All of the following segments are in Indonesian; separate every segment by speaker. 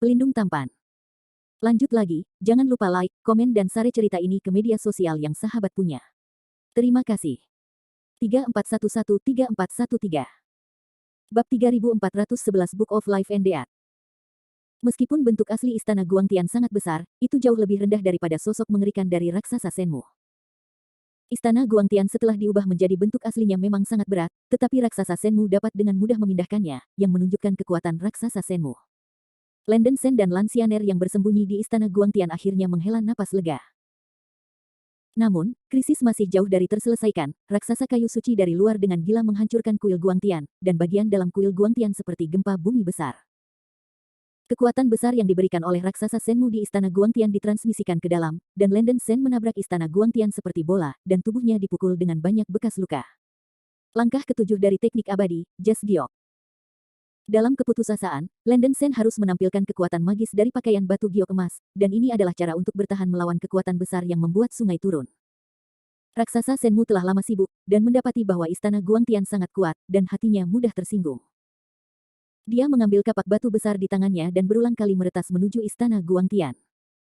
Speaker 1: Pelindung tampan. Lanjut lagi, jangan lupa like, komen dan share cerita ini ke media sosial yang sahabat punya. Terima kasih. 34113413 Bab 3411 Book of Life and Death. Meskipun bentuk asli istana Guangtian sangat besar, itu jauh lebih rendah daripada sosok mengerikan dari raksasa Shenmu. Istana Guangtian setelah diubah menjadi bentuk aslinya memang sangat berat, tetapi raksasa Shenmu dapat dengan mudah memindahkannya, yang menunjukkan kekuatan raksasa Shenmu. Landen Shen dan Lan Xianer yang bersembunyi di istana Guangtian akhirnya menghela napas lega. Namun, krisis masih jauh dari terselesaikan. Raksasa kayu suci dari luar dengan gila menghancurkan kuil Guangtian, dan bagian dalam kuil Guangtian seperti gempa bumi besar. Kekuatan besar yang diberikan oleh raksasa Shenmu di istana Guangtian ditransmisikan ke dalam, dan Landen Shen menabrak istana Guangtian seperti bola, dan tubuhnya dipukul dengan banyak bekas luka. Langkah ketujuh dari teknik abadi, Jas Giok. Dalam keputusasaan, Landen Shen harus menampilkan kekuatan magis dari pakaian batu giok emas, dan ini adalah cara untuk bertahan melawan kekuatan besar yang membuat sungai turun. Raksasa Shenmu telah lama sibuk, dan mendapati bahwa istana Guangtian sangat kuat, dan hatinya mudah tersinggung. Dia mengambil kapak batu besar di tangannya dan berulang kali meretas menuju istana Guangtian.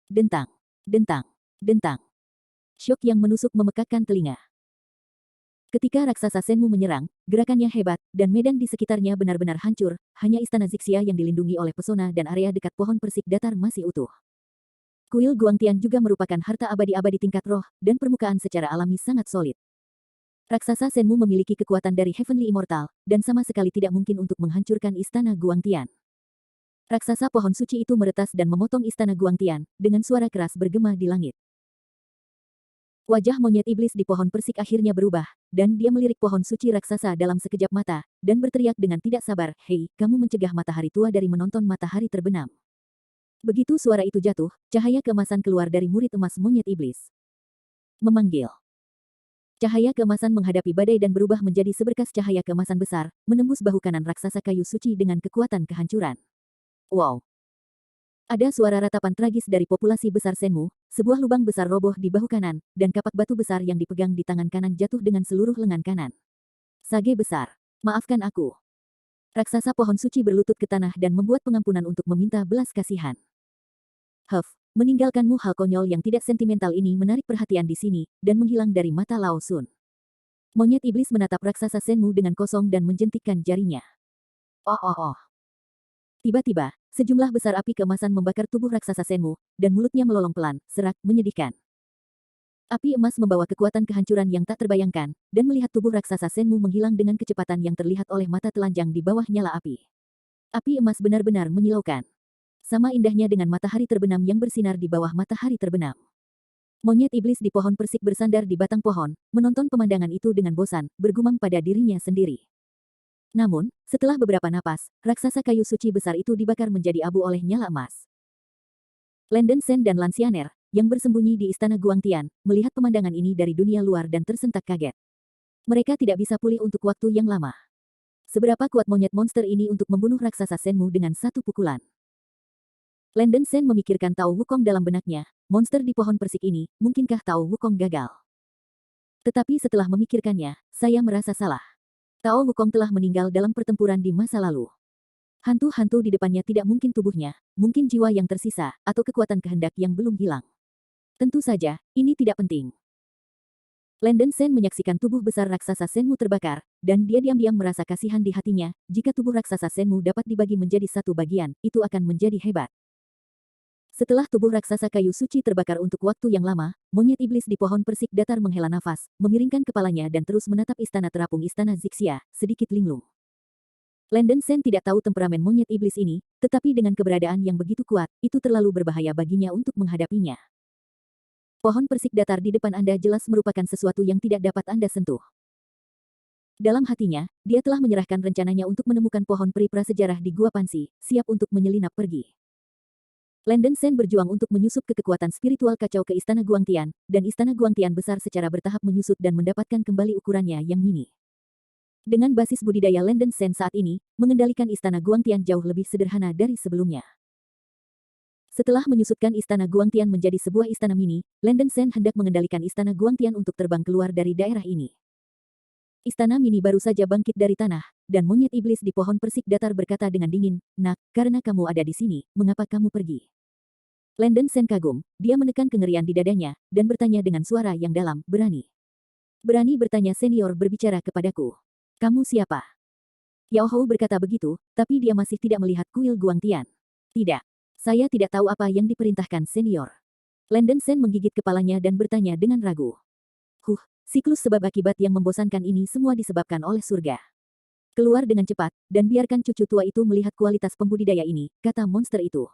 Speaker 1: Dentang, dentang, dentang. Syok yang menusuk memekakkan telinga. Ketika raksasa Shenmu menyerang, gerakannya hebat, dan medan di sekitarnya benar-benar hancur, hanya istana Zixia yang dilindungi oleh pesona dan area dekat pohon persik datar masih utuh. Kuil Guangtian juga merupakan harta abadi-abadi tingkat roh, dan permukaan secara alami sangat solid. Raksasa Shenmu memiliki kekuatan dari Heavenly Immortal, dan sama sekali tidak mungkin untuk menghancurkan istana Guangtian. Raksasa pohon suci itu meretas dan memotong istana Guangtian, dengan suara keras bergema di langit. Wajah monyet iblis di pohon persik akhirnya berubah, dan dia melirik pohon suci raksasa dalam sekejap mata, dan berteriak dengan tidak sabar, "Hei, kamu mencegah matahari tua dari menonton matahari terbenam." Begitu suara itu jatuh, cahaya keemasan keluar dari murid emas monyet iblis. Memanggil. Cahaya keemasan menghadapi badai dan berubah menjadi seberkas cahaya keemasan besar, menembus bahu kanan raksasa kayu suci dengan kekuatan kehancuran. Wow! Ada suara ratapan tragis dari populasi besar Shenmu, sebuah lubang besar roboh di bahu kanan, dan kapak batu besar yang dipegang di tangan kanan jatuh dengan seluruh lengan kanan. Sage besar. Maafkan aku. Raksasa pohon suci berlutut ke tanah dan membuat pengampunan untuk meminta belas kasihan. Meninggalkanmu hal konyol yang tidak sentimental ini menarik perhatian di sini, dan menghilang dari mata Lao Sun. Monyet iblis menatap raksasa Shenmu dengan kosong dan menjentikkan jarinya. Oh. Tiba-tiba, sejumlah besar api keemasan membakar tubuh raksasa Shenmu, dan mulutnya melolong pelan, serak, menyedihkan. Api emas membawa kekuatan kehancuran yang tak terbayangkan, dan melihat tubuh raksasa Shenmu menghilang dengan kecepatan yang terlihat oleh mata telanjang di bawah nyala api. Api emas benar-benar menyilaukan. Sama indahnya dengan matahari terbenam yang bersinar di bawah matahari terbenam. Monyet iblis di pohon persik bersandar di batang pohon, menonton pemandangan itu dengan bosan, bergumam pada dirinya sendiri. Namun, setelah beberapa napas, raksasa kayu suci besar itu dibakar menjadi abu oleh nyala emas. Landen Shen dan Lan Xianer, yang bersembunyi di istana Guangtian, melihat pemandangan ini dari dunia luar dan tersentak kaget. Mereka tidak bisa pulih untuk waktu yang lama. Seberapa kuat monyet monster ini untuk membunuh raksasa Shenmu dengan satu pukulan? Landen Shen memikirkan Tao Wukong dalam benaknya, monster di pohon persik ini, mungkinkah Tao Wukong gagal? Tetapi setelah memikirkannya, saya merasa salah. Tao Wukong telah meninggal dalam pertempuran di masa lalu. Hantu-hantu di depannya tidak mungkin tubuhnya, mungkin jiwa yang tersisa, atau kekuatan kehendak yang belum hilang. Tentu saja, ini tidak penting. Landen Shen menyaksikan tubuh besar raksasa Shenmu terbakar, dan dia diam-diam merasa kasihan di hatinya. Jika tubuh raksasa Shenmu dapat dibagi menjadi satu bagian, itu akan menjadi hebat. Setelah tubuh raksasa kayu suci terbakar untuk waktu yang lama, monyet iblis di pohon persik datar menghela nafas, memiringkan kepalanya dan terus menatap istana terapung istana Zixia, sedikit linglung. Landen Shen tidak tahu temperamen monyet iblis ini, tetapi dengan keberadaan yang begitu kuat, itu terlalu berbahaya baginya untuk menghadapinya. Pohon persik datar di depan Anda jelas merupakan sesuatu yang tidak dapat Anda sentuh. Dalam hatinya, dia telah menyerahkan rencananya untuk menemukan pohon peri prasejarah di Gua Pansi, siap untuk menyelinap pergi. Landen Shen berjuang untuk menyusup ke kekuatan spiritual kacau ke Istana Guangtian, dan Istana Guangtian besar secara bertahap menyusut dan mendapatkan kembali ukurannya yang mini. Dengan basis budidaya Landen Shen saat ini, mengendalikan Istana Guangtian jauh lebih sederhana dari sebelumnya. Setelah menyusutkan Istana Guangtian menjadi sebuah istana mini, Landen Shen hendak mengendalikan Istana Guangtian untuk terbang keluar dari daerah ini. Istana mini baru saja bangkit dari tanah, dan monyet iblis di pohon persik datar berkata dengan dingin, "Nak, karena kamu ada di sini, mengapa kamu pergi?" Landon Sen kagum, dia menekan kengerian di dadanya, dan bertanya dengan suara yang dalam, "Berani? Berani bertanya senior berbicara kepadaku. Kamu siapa?" Yao Hou berkata begitu, tapi dia masih tidak melihat kuil Guangtian. "Tidak. Saya tidak tahu apa yang diperintahkan senior." Landon Sen menggigit kepalanya dan bertanya dengan ragu. Siklus sebab akibat yang membosankan ini semua disebabkan oleh surga. Keluar dengan cepat, dan biarkan cucu tua itu melihat kualitas pembudidaya ini, kata monster itu.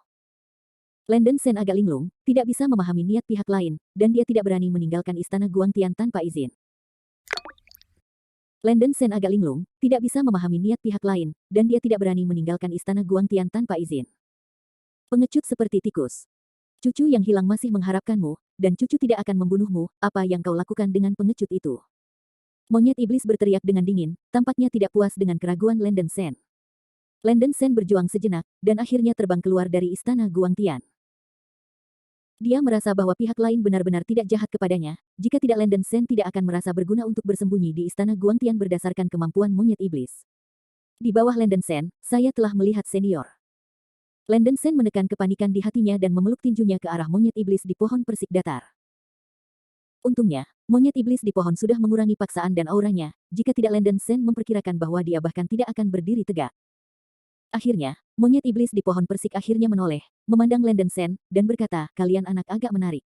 Speaker 1: Landon Sen agak linglung, tidak bisa memahami niat pihak lain, dan dia tidak berani meninggalkan istana Guangtian tanpa izin. Landon Sen agak linglung, tidak bisa memahami niat pihak lain, dan dia tidak berani meninggalkan istana Guangtian tanpa izin. Pengecut seperti tikus. Cucu yang hilang masih mengharapkanmu, dan cucu tidak akan membunuhmu, apa yang kau lakukan dengan pengecut itu? Monyet iblis berteriak dengan dingin, tampaknya tidak puas dengan keraguan Landon Sen. Landon Sen berjuang sejenak, dan akhirnya terbang keluar dari istana Guangtian. Dia merasa bahwa pihak lain benar-benar tidak jahat kepadanya, jika tidak Landon Sen tidak akan merasa berguna untuk bersembunyi di istana Guangtian berdasarkan kemampuan monyet iblis. Di bawah Landon Sen, saya telah melihat senior. Landon Sen menekan kepanikan di hatinya dan memeluk tinjunya ke arah monyet iblis di pohon persik datar. Untungnya, monyet iblis di pohon sudah mengurangi paksaan dan auranya, jika tidak Landon Sen memperkirakan bahwa dia bahkan tidak akan berdiri tegak. Akhirnya, monyet iblis di pohon persik akhirnya menoleh, memandang Landon Sen, dan berkata, "Kalian anak agak menarik.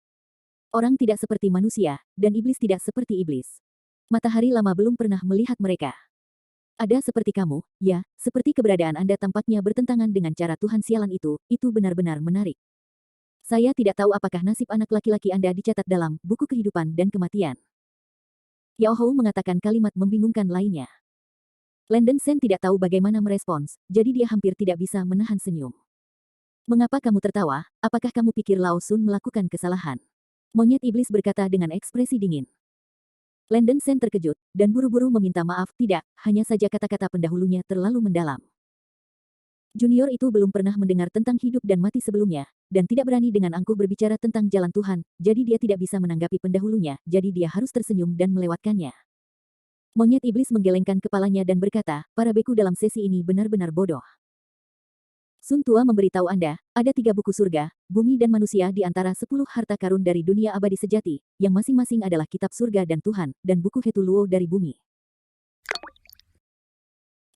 Speaker 1: Orang tidak seperti manusia, dan iblis tidak seperti iblis. Matahari lama belum pernah melihat mereka. Ada seperti kamu, ya, seperti keberadaan Anda tampaknya bertentangan dengan cara Tuhan sialan itu benar-benar menarik. Saya tidak tahu apakah nasib anak laki-laki Anda dicatat dalam buku kehidupan dan kematian." Yao Hou mengatakan kalimat membingungkan lainnya. Landon Sen tidak tahu bagaimana merespons, jadi dia hampir tidak bisa menahan senyum. "Mengapa kamu tertawa? Apakah kamu pikir Lao Sun melakukan kesalahan?" Monyet iblis berkata dengan ekspresi dingin. Landon Sen terkejut, dan buru-buru meminta maaf. Tidak, hanya saja kata-kata pendahulunya terlalu mendalam. Junior itu belum pernah mendengar tentang hidup dan mati sebelumnya, dan tidak berani dengan angkuh berbicara tentang jalan Tuhan, jadi dia tidak bisa menanggapi pendahulunya, jadi dia harus tersenyum dan melewatkannya. Monyet iblis menggelengkan kepalanya dan berkata, "Para beku dalam sesi ini benar-benar bodoh. Sun Tua memberitahu Anda, ada 3 buku surga, bumi dan manusia di antara 10 harta karun dari dunia abadi sejati, yang masing-masing adalah kitab surga dan Tuhan, dan buku Hetu Luo dari bumi.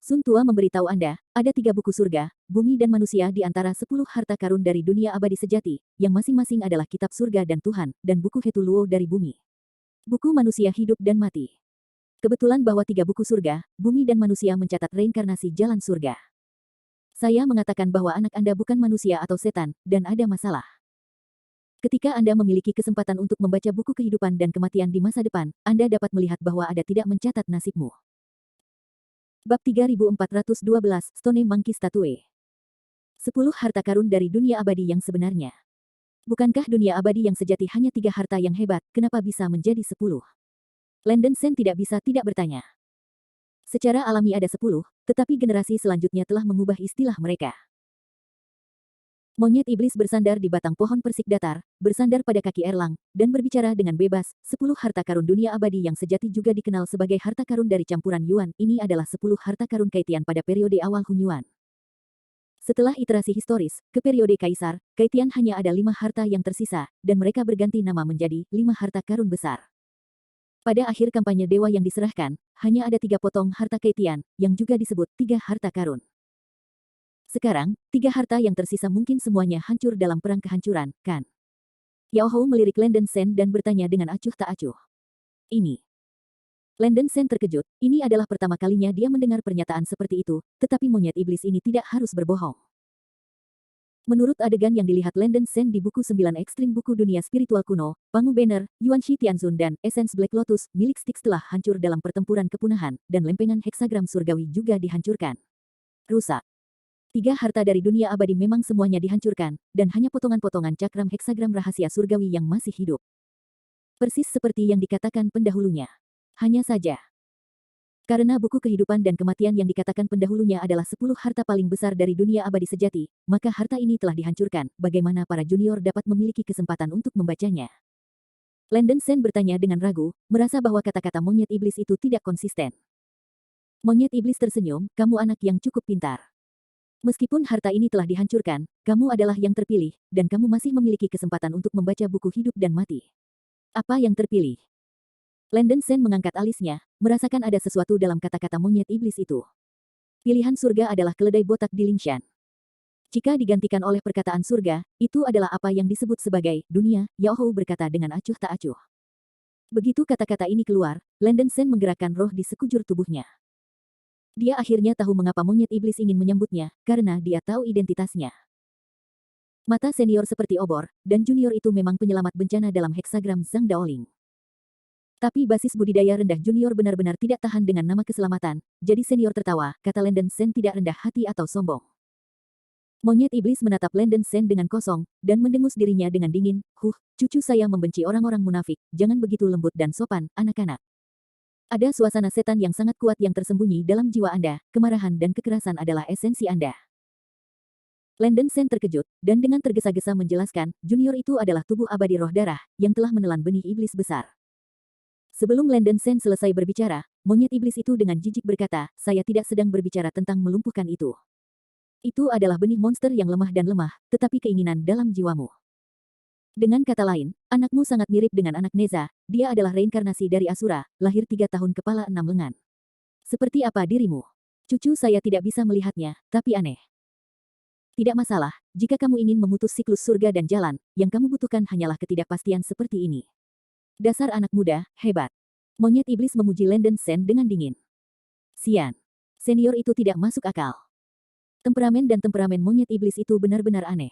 Speaker 1: Sun Tua memberitahu Anda, ada 3 buku surga, bumi dan manusia di antara 10 harta karun dari dunia abadi sejati, yang masing-masing adalah kitab surga dan Tuhan, dan buku Hetu Luo dari bumi. Buku manusia hidup dan mati. Kebetulan bahwa 3 buku surga, bumi dan manusia mencatat reinkarnasi jalan surga. Saya mengatakan bahwa anak Anda bukan manusia atau setan, dan ada masalah. Ketika Anda memiliki kesempatan untuk membaca buku kehidupan dan kematian di masa depan, Anda dapat melihat bahwa ada tidak mencatat nasibmu. Bab 3412, Stone Monkey Statue. 10 harta karun dari dunia abadi yang sebenarnya. Bukankah dunia abadi yang sejati hanya 3 harta yang hebat, kenapa bisa menjadi 10? Landon Sen tidak bisa tidak bertanya. Secara alami ada 10, tetapi generasi selanjutnya telah mengubah istilah mereka. Monyet iblis bersandar di batang pohon persik datar, bersandar pada kaki Erlang, dan berbicara dengan bebas. 10 harta karun dunia abadi yang sejati juga dikenal sebagai harta karun dari campuran Yuan. Ini adalah 10 harta karun Kaitian pada periode awal Hunyuan. Setelah iterasi historis, ke periode Kaisar, Kaitian hanya ada 5 harta yang tersisa, dan mereka berganti nama menjadi 5 harta karun besar. Pada akhir kampanye dewa yang diserahkan, hanya ada 3 potong harta Kaitian, yang juga disebut 3 harta karun. Sekarang, 3 harta yang tersisa mungkin semuanya hancur dalam perang kehancuran, kan? Yao Hou melirik Landon Sen dan bertanya dengan acuh tak acuh. Ini. Landon Sen terkejut, ini adalah pertama kalinya dia mendengar pernyataan seperti itu, tetapi monyet iblis ini tidak harus berbohong. Menurut adegan yang dilihat Landon Sen di buku 9 ekstrim buku dunia spiritual kuno, Pangu Banner, Yuan Shi Tianzun dan Essence Black Lotus milik Styx telah hancur dalam pertempuran kepunahan, dan lempengan heksagram surgawi juga dihancurkan. Rusak. 3 harta dari dunia abadi memang semuanya dihancurkan, dan hanya potongan-potongan cakram heksagram rahasia surgawi yang masih hidup. Persis seperti yang dikatakan pendahulunya. Hanya saja, karena buku kehidupan dan kematian yang dikatakan pendahulunya adalah 10 harta paling besar dari dunia abadi sejati, maka harta ini telah dihancurkan. Bagaimana para junior dapat memiliki kesempatan untuk membacanya? Landon Sen bertanya dengan ragu, merasa bahwa kata-kata monyet iblis itu tidak konsisten. Monyet iblis tersenyum, kamu anak yang cukup pintar. Meskipun harta ini telah dihancurkan, kamu adalah yang terpilih, dan kamu masih memiliki kesempatan untuk membaca buku hidup dan mati. Apa yang terpilih? Landon Sen mengangkat alisnya, merasakan ada sesuatu dalam kata-kata monyet iblis itu. Pilihan surga adalah keledai botak di Lingshan. Jika digantikan oleh perkataan surga, itu adalah apa yang disebut sebagai dunia, Yao Hou berkata dengan acuh tak acuh. Begitu kata-kata ini keluar, Landon Sen menggerakkan roh di sekujur tubuhnya. Dia akhirnya tahu mengapa monyet iblis ingin menyambutnya, karena dia tahu identitasnya. Mata senior seperti obor, dan junior itu memang penyelamat bencana dalam heksagram Zhang Daoling. Tapi basis budidaya rendah junior benar-benar tidak tahan dengan nama keselamatan, jadi senior tertawa, kata Landon Sen tidak rendah hati atau sombong. Monyet iblis menatap Landon Sen dengan kosong, dan mendengus dirinya dengan dingin, cucu saya membenci orang-orang munafik, jangan begitu lembut dan sopan, anak-anak. Ada suasana setan yang sangat kuat yang tersembunyi dalam jiwa Anda, kemarahan dan kekerasan adalah esensi Anda. Landon Sen terkejut, dan dengan tergesa-gesa menjelaskan, junior itu adalah tubuh abadi roh darah, yang telah menelan benih iblis besar. Sebelum Landon Sen selesai berbicara, monyet iblis itu dengan jijik berkata, saya tidak sedang berbicara tentang melumpuhkan itu. Itu adalah benih monster yang lemah dan lemah, tetapi keinginan dalam jiwamu. Dengan kata lain, anakmu sangat mirip dengan anak Neza, dia adalah reinkarnasi dari Asura, lahir 3 tahun kepala 6 lengan. Seperti apa dirimu? Cucu saya tidak bisa melihatnya, tapi aneh. Tidak masalah, jika kamu ingin memutus siklus surga dan jalan, yang kamu butuhkan hanyalah ketidakpastian seperti ini. Dasar anak muda, hebat. Monyet iblis memuji Landon Sen dengan dingin. Sian. Senior itu tidak masuk akal. Temperamen dan temperamen monyet iblis itu benar-benar aneh.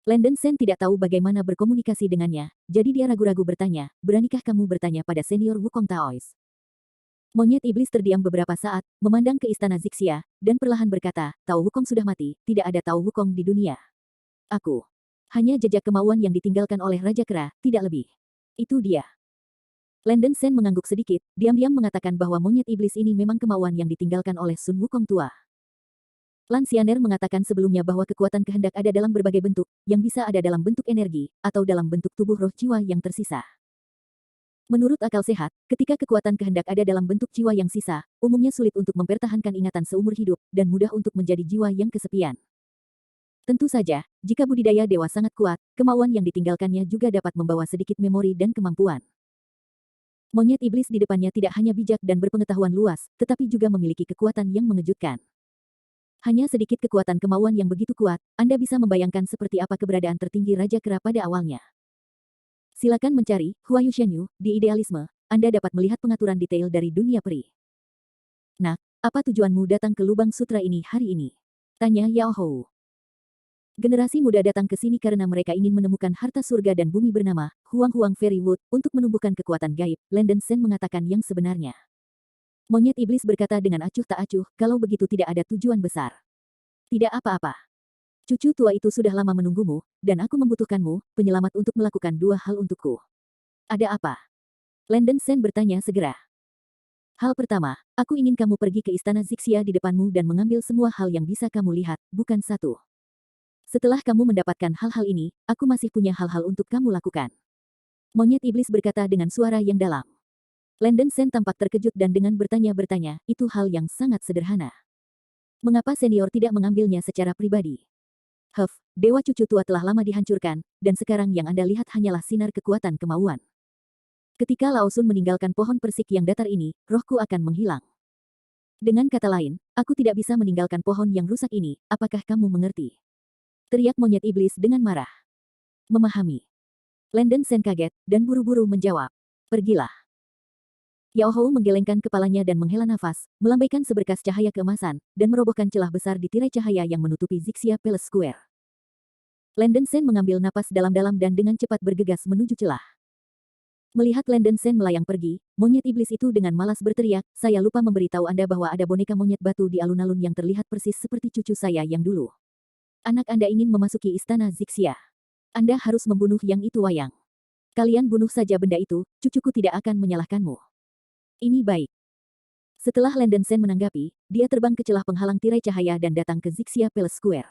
Speaker 1: Landon Sen tidak tahu bagaimana berkomunikasi dengannya, jadi dia ragu-ragu bertanya, beranikah kamu bertanya pada senior Wukong Taois? Monyet iblis terdiam beberapa saat, memandang ke istana Zixia, dan perlahan berkata, Tao Wukong sudah mati, tidak ada Tao Wukong di dunia. Aku. Hanya jejak kemauan yang ditinggalkan oleh Raja Kera, tidak lebih. Itu dia. Landon Sen mengangguk sedikit, diam-diam mengatakan bahwa monyet iblis ini memang kemauan yang ditinggalkan oleh Sun Wukong tua. Lan Xianer mengatakan sebelumnya bahwa kekuatan kehendak ada dalam berbagai bentuk, yang bisa ada dalam bentuk energi, atau dalam bentuk tubuh roh jiwa yang tersisa. Menurut akal sehat, ketika kekuatan kehendak ada dalam bentuk jiwa yang sisa, umumnya sulit untuk mempertahankan ingatan seumur hidup, dan mudah untuk menjadi jiwa yang kesepian. Tentu saja, jika budidaya dewa sangat kuat, kemauan yang ditinggalkannya juga dapat membawa sedikit memori dan kemampuan. Monyet iblis di depannya tidak hanya bijak dan berpengetahuan luas, tetapi juga memiliki kekuatan yang mengejutkan. Hanya sedikit kekuatan kemauan yang begitu kuat, Anda bisa membayangkan seperti apa keberadaan tertinggi Raja Kera pada awalnya. Silakan mencari Huayu Shenyu di idealisme, Anda dapat melihat pengaturan detail dari dunia peri. Nak, apa tujuanmu datang ke lubang sutra ini hari ini? Tanya Yao Hou. Generasi muda datang ke sini karena mereka ingin menemukan harta surga dan bumi bernama Huang Huang Fairy Wood untuk menumbuhkan kekuatan gaib, Landon Sen mengatakan yang sebenarnya. Monyet iblis berkata dengan acuh tak acuh, kalau begitu tidak ada tujuan besar. Tidak apa-apa. Cucu tua itu sudah lama menunggumu, dan aku membutuhkanmu, penyelamat untuk melakukan 2 hal untukku. Ada apa? Landon Sen bertanya segera. Hal pertama, aku ingin kamu pergi ke istana Zixia di depanmu dan mengambil semua hal yang bisa kamu lihat, bukan satu. Setelah kamu mendapatkan hal-hal ini, aku masih punya hal-hal untuk kamu lakukan. Monyet iblis berkata dengan suara yang dalam. Landon Sen tampak terkejut dan dengan bertanya-bertanya, itu hal yang sangat sederhana. Mengapa senior tidak mengambilnya secara pribadi? Dewa cucu tua telah lama dihancurkan, dan sekarang yang Anda lihat hanyalah sinar kekuatan kemauan. Ketika Lao Sun meninggalkan pohon persik yang datar ini, rohku akan menghilang. Dengan kata lain, aku tidak bisa meninggalkan pohon yang rusak ini, apakah kamu mengerti? Teriak monyet iblis dengan marah. Memahami. Landon Sen kaget, dan buru-buru menjawab. Pergilah. Yao Hou menggelengkan kepalanya dan menghela nafas, melambaikan seberkas cahaya keemasan, dan merobohkan celah besar di tirai cahaya yang menutupi Zixia Palace Square. Landon Sen mengambil napas dalam-dalam dan dengan cepat bergegas menuju celah. Melihat Landon Sen melayang pergi, monyet iblis itu dengan malas berteriak, saya lupa memberitahu Anda bahwa ada boneka monyet batu di alun-alun yang terlihat persis seperti cucu saya yang dulu. Anak Anda ingin memasuki istana Zixia. Anda harus membunuh yang itu wayang. Kalian bunuh saja benda itu, cucuku tidak akan menyalahkanmu. Ini baik. Setelah Landon Sen menanggapi, dia terbang ke celah penghalang tirai cahaya dan datang ke Zixia Palace Square.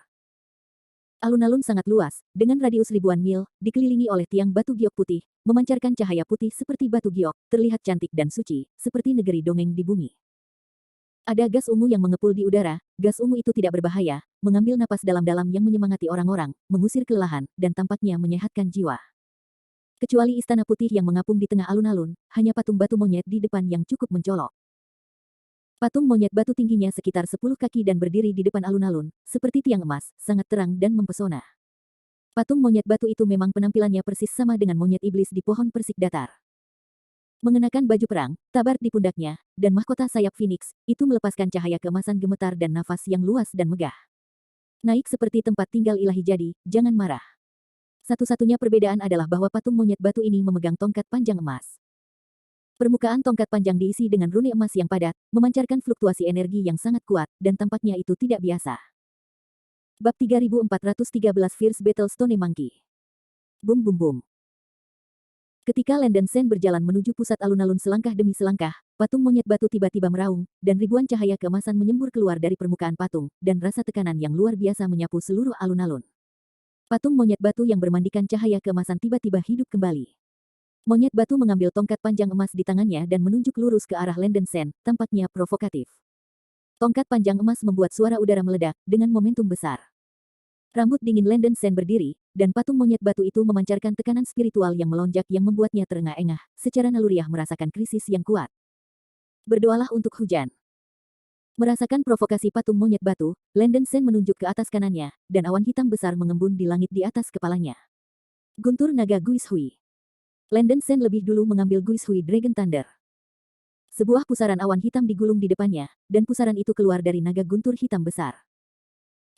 Speaker 1: Alun-alun sangat luas, dengan radius ribuan mil, dikelilingi oleh tiang batu giok putih, memancarkan cahaya putih seperti batu giok, terlihat cantik dan suci, seperti negeri dongeng di bumi. Ada gas ungu yang mengepul di udara. Gas ungu itu tidak berbahaya, mengambil napas dalam-dalam yang menyemangati orang-orang, mengusir kelelahan, dan tampaknya menyehatkan jiwa. Kecuali Istana Putih yang mengapung di tengah alun-alun, hanya patung batu monyet di depan yang cukup mencolok. Patung monyet batu tingginya sekitar 10 kaki dan berdiri di depan alun-alun, seperti tiang emas, sangat terang dan mempesona. Patung monyet batu itu memang penampilannya persis sama dengan monyet iblis di pohon persik datar. Mengenakan baju perang, tabar di pundaknya, dan mahkota sayap Phoenix, itu melepaskan cahaya keemasan gemetar dan nafas yang luas dan megah. Naik seperti tempat tinggal ilahi jadi, jangan marah. Satu-satunya perbedaan adalah bahwa patung monyet batu ini memegang tongkat panjang emas. Permukaan tongkat panjang diisi dengan rune emas yang padat, memancarkan fluktuasi energi yang sangat kuat, dan tampaknya itu tidak biasa. Bab 3413 Fierce Battle Stone Monkey. Bum bum bum. Ketika Landon Sen berjalan menuju pusat alun-alun selangkah demi selangkah, patung monyet batu tiba-tiba meraung, dan ribuan cahaya keemasan menyembur keluar dari permukaan patung, dan rasa tekanan yang luar biasa menyapu seluruh alun-alun. Patung monyet batu yang bermandikan cahaya keemasan tiba-tiba hidup kembali. Monyet batu mengambil tongkat panjang emas di tangannya dan menunjuk lurus ke arah Landon Sen, tampaknya provokatif. Tongkat panjang emas membuat suara udara meledak, dengan momentum besar. Rambut dingin Landon Sen berdiri, dan patung monyet batu itu memancarkan tekanan spiritual yang melonjak yang membuatnya terengah-engah, secara naluriah merasakan krisis yang kuat. Berdoalah untuk hujan. Merasakan provokasi patung monyet batu, Landon Sen menunjuk ke atas kanannya, dan awan hitam besar mengembun di langit di atas kepalanya. Guntur naga Guis Hui. Landon Sen lebih dulu mengambil Guis Hui Dragon Thunder. Sebuah pusaran awan hitam digulung di depannya, dan pusaran itu keluar dari naga guntur hitam besar.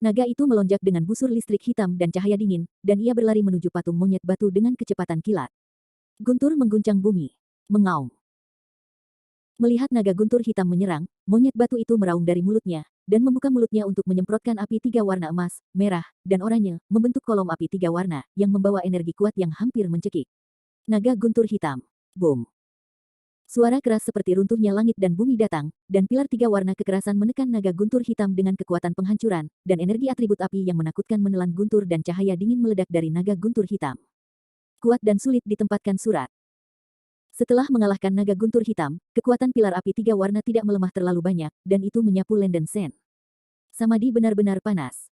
Speaker 1: Naga itu melonjak dengan busur listrik hitam dan cahaya dingin, dan ia berlari menuju patung monyet batu dengan kecepatan kilat. Guntur mengguncang bumi. Mengaum. Melihat naga guntur hitam menyerang, monyet batu itu meraung dari mulutnya, dan membuka mulutnya untuk menyemprotkan api 3 warna emas, merah, dan oranye, membentuk kolom api 3 warna, yang membawa energi kuat yang hampir mencekik. Naga guntur hitam. Boom. Suara keras seperti runtuhnya langit dan bumi datang, dan pilar 3 warna kekerasan menekan naga guntur hitam dengan kekuatan penghancuran, dan energi atribut api yang menakutkan menelan guntur dan cahaya dingin meledak dari naga guntur hitam. Kuat dan sulit ditempatkan surat. Setelah mengalahkan naga guntur hitam, kekuatan pilar api 3 warna tidak melemah terlalu banyak, dan itu menyapu Landon Sen. Samadhi benar-benar panas.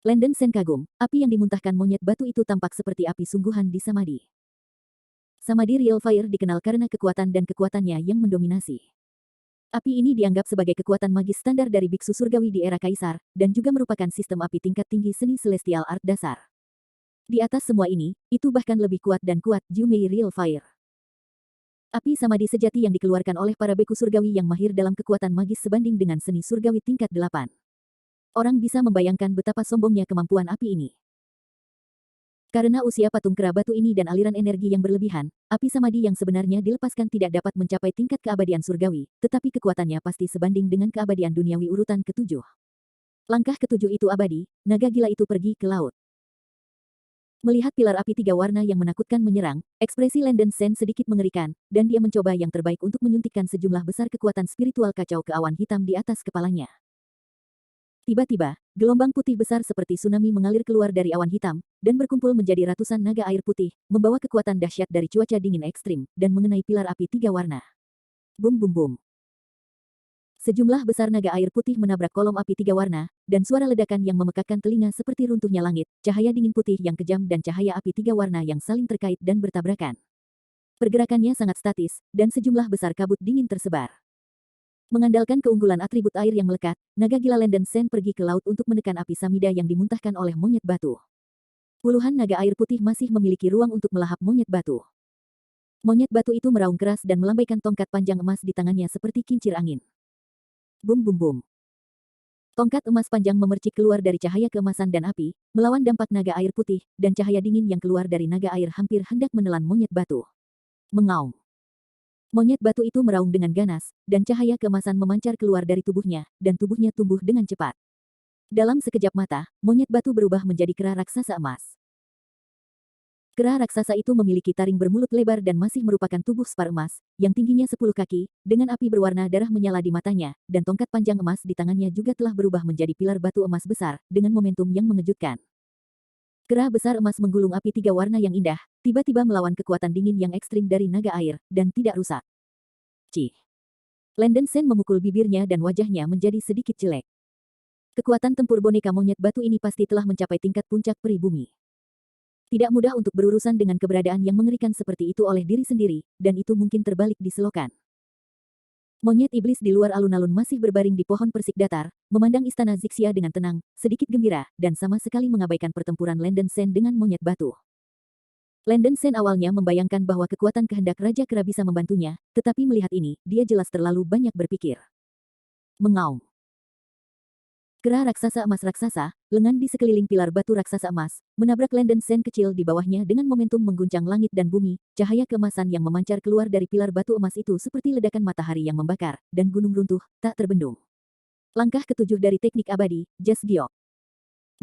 Speaker 1: Landon Sen kagum, api yang dimuntahkan monyet batu itu tampak seperti api sungguhan di Samadhi. Samadhi Real Fire dikenal karena kekuatan dan kekuatannya yang mendominasi. Api ini dianggap sebagai kekuatan magis standar dari biksu surgawi di era kaisar, dan juga merupakan sistem api tingkat tinggi seni celestial art dasar. Di atas semua ini, itu bahkan lebih kuat dan kuat, Jumei Real Fire. Api Samadhi sejati yang dikeluarkan oleh para beku surgawi yang mahir dalam kekuatan magis sebanding dengan seni surgawi tingkat 8. Orang bisa membayangkan betapa sombongnya kemampuan api ini. Karena usia patung kera batu ini dan aliran energi yang berlebihan, api samadhi yang sebenarnya dilepaskan tidak dapat mencapai tingkat keabadian surgawi, tetapi kekuatannya pasti sebanding dengan keabadian duniawi urutan ke-7. Langkah ke-7 itu abadi, naga gila itu pergi ke laut. Melihat pilar api 3 warna yang menakutkan menyerang, ekspresi Landon Sen sedikit mengerikan, dan dia mencoba yang terbaik untuk menyuntikkan sejumlah besar kekuatan spiritual kacau ke awan hitam di atas kepalanya. Tiba-tiba, gelombang putih besar seperti tsunami mengalir keluar dari awan hitam, dan berkumpul menjadi ratusan naga air putih, membawa kekuatan dahsyat dari cuaca dingin ekstrim, dan mengenai pilar api 3 warna. Bum bum bum. Sejumlah besar naga air putih menabrak kolom api 3 warna, dan suara ledakan yang memekakkan telinga seperti runtuhnya langit, cahaya dingin putih yang kejam dan cahaya api 3 warna yang saling terkait dan bertabrakan. Pergerakannya sangat statis, dan sejumlah besar kabut dingin tersebar. Mengandalkan keunggulan atribut air yang melekat, naga gila Landon Sen pergi ke laut untuk menekan api samida yang dimuntahkan oleh monyet batu. Puluhan naga air putih masih memiliki ruang untuk melahap monyet batu. Monyet batu itu meraung keras dan melambaikan tongkat panjang emas di tangannya seperti kincir angin. Bum bum bum. Tongkat emas panjang memercik keluar dari cahaya keemasan dan api, melawan dampak naga air putih, dan cahaya dingin yang keluar dari naga air hampir hendak menelan monyet batu. Mengaum. Monyet batu itu meraung dengan ganas, dan cahaya keemasan memancar keluar dari tubuhnya, dan tubuhnya tumbuh dengan cepat. Dalam sekejap mata, monyet batu berubah menjadi kera raksasa emas. Kera raksasa itu memiliki taring bermulut lebar dan masih merupakan tubuh spar emas, yang tingginya 10 kaki, dengan api berwarna darah menyala di matanya, dan tongkat panjang emas di tangannya juga telah berubah menjadi pilar batu emas besar, dengan momentum yang mengejutkan. Kera besar emas menggulung api 3 warna yang indah, tiba-tiba melawan kekuatan dingin yang ekstrim dari naga air, dan tidak rusak. Cih. Landen Sen memukul bibirnya dan wajahnya menjadi sedikit jelek. Kekuatan tempur boneka monyet batu ini pasti telah mencapai tingkat puncak peri bumi. Tidak mudah untuk berurusan dengan keberadaan yang mengerikan seperti itu oleh diri sendiri, dan itu mungkin terbalik di selokan. Monyet iblis di luar alun-alun masih berbaring di pohon persik datar, memandang istana Zixia dengan tenang, sedikit gembira, dan sama sekali mengabaikan pertempuran Landen Sen dengan monyet batu. Landen Sen awalnya membayangkan bahwa kekuatan kehendak Raja Kera bisa membantunya, tetapi melihat ini, dia jelas terlalu banyak berpikir. Mengaum. Kera raksasa emas raksasa, lengan di sekeliling pilar batu raksasa emas, menabrak Landen Sen kecil di bawahnya dengan momentum mengguncang langit dan bumi, cahaya keemasan yang memancar keluar dari pilar batu emas itu seperti ledakan matahari yang membakar, dan gunung runtuh, tak terbendung. Langkah ketujuh dari teknik abadi, Jas Giok.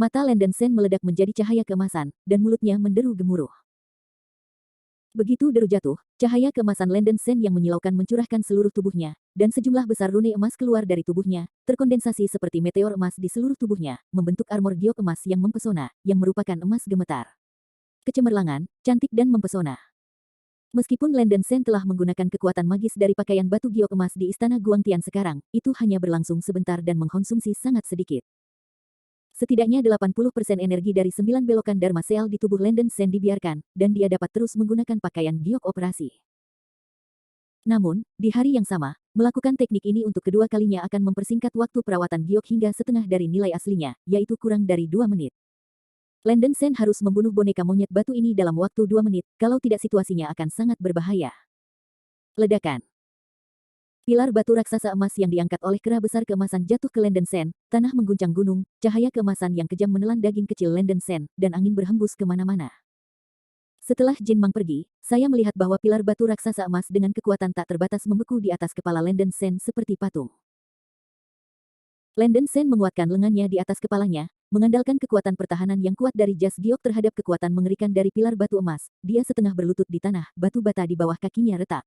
Speaker 1: Mata Landen Sen meledak menjadi cahaya keemasan, dan mulutnya menderu gemuruh. Begitu deru jatuh, cahaya keemasan Landen Sen yang menyilaukan mencurahkan seluruh tubuhnya, dan sejumlah besar rune emas keluar dari tubuhnya, terkondensasi seperti meteor emas di seluruh tubuhnya, membentuk armor giok emas yang mempesona, yang merupakan emas gemetar. Kecemerlangan, cantik dan mempesona. Meskipun Landen Sen telah menggunakan kekuatan magis dari pakaian batu giok emas di istana Guangtian sekarang, itu hanya berlangsung sebentar dan mengkonsumsi sangat sedikit. Setidaknya 80% energi dari 9 belokan Dharma Sel di tubuh Landen Sen dibiarkan, dan dia dapat terus menggunakan pakaian giok operasi. Namun, di hari yang sama, melakukan teknik ini untuk kedua kalinya akan mempersingkat waktu perawatan giok hingga setengah dari nilai aslinya, yaitu kurang dari 2 menit. Landen Sen harus membunuh boneka monyet batu ini dalam waktu 2 menit, kalau tidak situasinya akan sangat berbahaya. Ledakan. Pilar batu raksasa emas yang diangkat oleh kera besar keemasan jatuh ke Landen Sen, tanah mengguncang gunung, cahaya keemasan yang kejam menelan daging kecil Landen Sen, dan angin berhembus kemana-mana. Setelah Jin Mang pergi, saya melihat bahwa pilar batu raksasa emas dengan kekuatan tak terbatas membeku di atas kepala Landen Sen seperti patung. Landen Sen menguatkan lengannya di atas kepalanya, mengandalkan kekuatan pertahanan yang kuat dari jas giok terhadap kekuatan mengerikan dari pilar batu emas. Dia setengah berlutut di tanah, batu bata di bawah kakinya retak.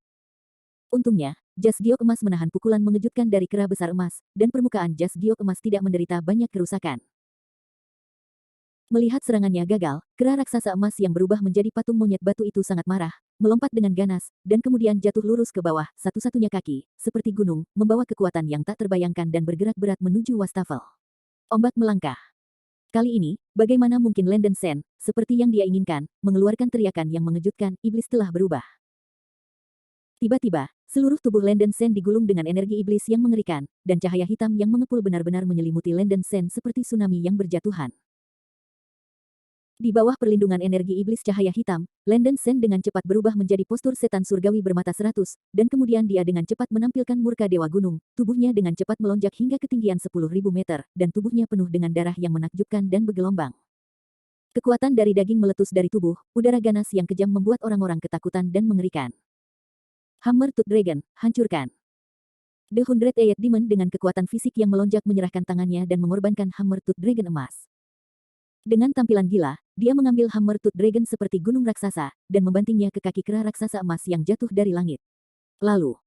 Speaker 1: Untungnya, jas giok emas menahan pukulan mengejutkan dari kera besar emas, dan permukaan jas giok emas tidak menderita banyak kerusakan. Melihat serangannya gagal, kera raksasa emas yang berubah menjadi patung monyet batu itu sangat marah, melompat dengan ganas, dan kemudian jatuh lurus ke bawah, satu-satunya kaki, seperti gunung, membawa kekuatan yang tak terbayangkan dan bergerak berat menuju wastafel. Ombak melangkah. Kali ini, bagaimana mungkin Landen Sen, seperti yang dia inginkan, mengeluarkan teriakan yang mengejutkan, iblis telah berubah. Tiba-tiba, seluruh tubuh Landen Sen digulung dengan energi iblis yang mengerikan, dan cahaya hitam yang mengepul benar-benar menyelimuti Landen Sen seperti tsunami yang berjatuhan. Di bawah perlindungan energi iblis cahaya hitam, Landen Sen dengan cepat berubah menjadi postur setan surgawi bermata 100, dan kemudian dia dengan cepat menampilkan murka dewa gunung, tubuhnya dengan cepat melonjak hingga ketinggian 10.000 meter, dan tubuhnya penuh dengan darah yang menakjubkan dan bergelombang. Kekuatan dari daging meletus dari tubuh, udara ganas yang kejam membuat orang-orang ketakutan dan mengerikan. Hammer Tooth Dragon, hancurkan. The 108 Demon dengan kekuatan fisik yang melonjak menyerahkan tangannya dan mengorbankan Hammer Tooth Dragon emas. Dengan tampilan gila, dia mengambil Hammer Tooth Dragon seperti gunung raksasa, dan membantingnya ke kaki kera raksasa emas yang jatuh dari langit. Lalu,